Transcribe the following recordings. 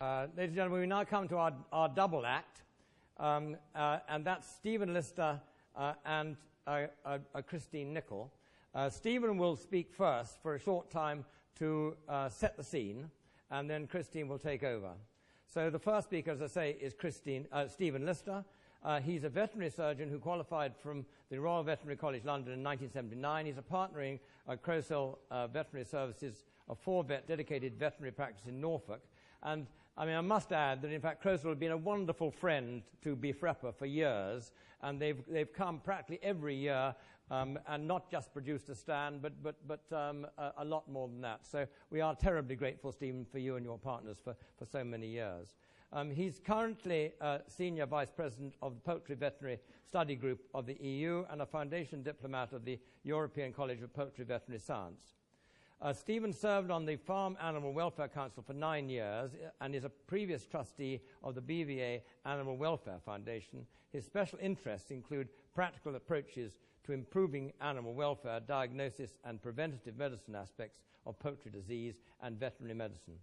Ladies and gentlemen, we now come to our double act, and that's Stephen Lister and Christine Nichol. Stephen will speak first for a short time to set the scene, and then Christine will take over. So the first speaker, as I say, is Stephen Lister. He's a veterinary surgeon who qualified from the Royal Veterinary College London in 1979. He's a partner in Crowsell Veterinary Services, a four-vet dedicated veterinary practice in Norfolk. And I mean, I must add that, in fact, Crowsell has been a wonderful friend to BFREPA for years, and they've come practically every year and not just produced a stand, but a lot more than that. So we are terribly grateful, Stephen, for you and your partners for so many years. He's currently Senior Vice President of the Poultry Veterinary Study Group of the EU and a Foundation Diplomat of the European College of Poultry Veterinary Science. Stephen served on the Farm Animal Welfare Council for 9 years and is a previous trustee of the BVA Animal Welfare Foundation. His special interests include practical approaches to improving animal welfare, diagnosis and preventative medicine aspects of poultry disease and veterinary medicine.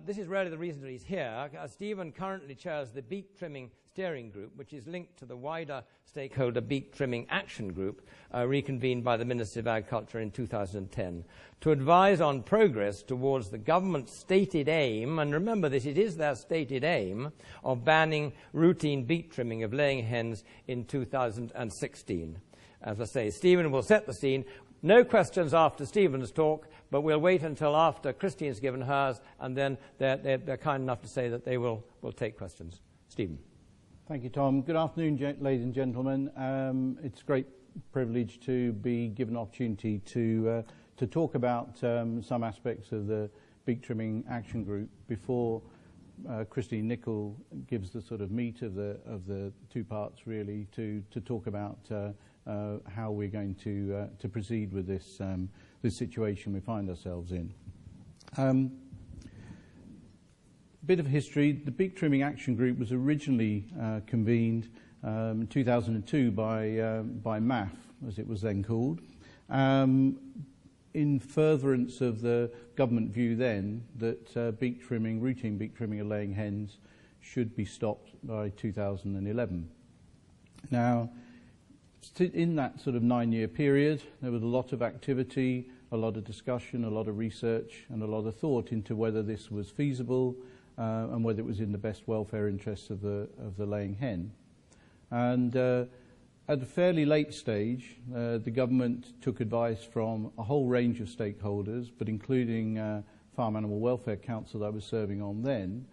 This is really the reason that he's here. Stephen currently chairs the Beak Trimming Steering Group, which is linked to the wider stakeholder Beak Trimming Action Group, reconvened by the Ministry of Agriculture in 2010, to advise on progress towards the government's stated aim, and remember this, it is their stated aim, of banning routine beak trimming of laying hens in 2016. As I say, Stephen will set the scene. No questions after Stephen's talk, but we'll wait until after Christine's given hers, and then they're kind enough to say that they will take questions. Stephen. Thank you, Tom. Good afternoon, ladies and gentlemen. It's a great privilege to be given an opportunity to talk about some aspects of the Beak Trimming Action Group before Christine Nichol gives the sort of meat of the two parts, really, to talk about how we're going to proceed with this situation we find ourselves in. Bit of history. The Beak Trimming Action Group was originally convened in 2002 by MAF, as it was then called, in furtherance of the government view then that routine beak trimming of laying hens should be stopped by 2011. Now, in that sort of 9-year period, there was a lot of activity, a lot of discussion, a lot of research, and a lot of thought into whether this was feasible and whether it was in the best welfare interests of the laying hen. And at a fairly late stage, the government took advice from a whole range of stakeholders, but including Farm Animal Welfare Council that I was serving on then,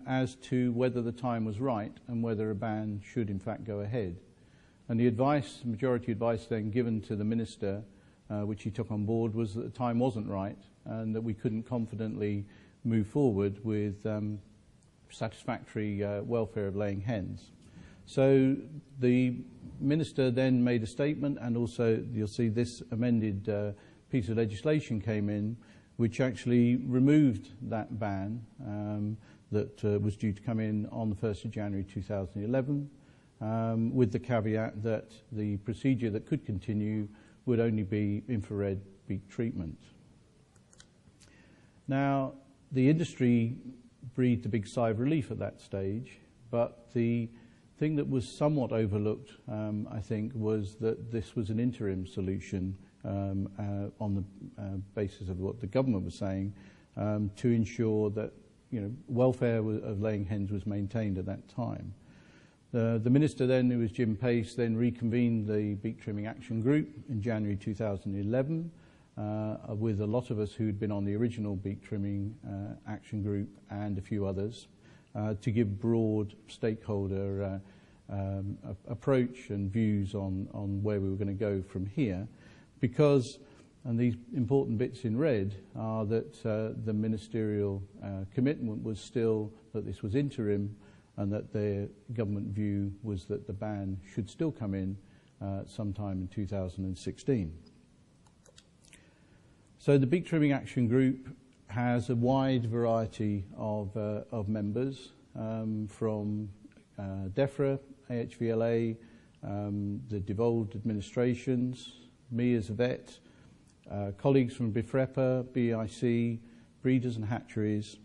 as to whether the time was right and whether a ban should in fact go ahead. And the advice, majority advice then given to the minister, which he took on board, was that the time wasn't right and that we couldn't confidently move forward with satisfactory welfare of laying hens. So the minister then made a statement, and also you'll see this amended piece of legislation came in, which actually removed that ban that was due to come in on the 1st of January 2011. With the caveat that the procedure that could continue would only be infrared beak treatment. Now, the industry breathed a big sigh of relief at that stage, but the thing that was somewhat overlooked, I think, was that this was an interim solution on the basis of what the government was saying to ensure that welfare of laying hens was maintained at that time. The minister then, who was Jim Pace, then reconvened the Beak Trimming Action Group in January 2011 with a lot of us who'd been on the original Beak Trimming Action Group and a few others to give broad stakeholder approach and views on where we were going to go from here, because, and these important bits in red are that the ministerial commitment was still that this was interim, and that their government view was that the ban should still come in sometime in 2016. So the Beak Trimming Action Group has a wide variety of members from DEFRA, AHVLA, the devolved administrations, me as a vet, colleagues from BFREPA, BIC, breeders and hatcheries,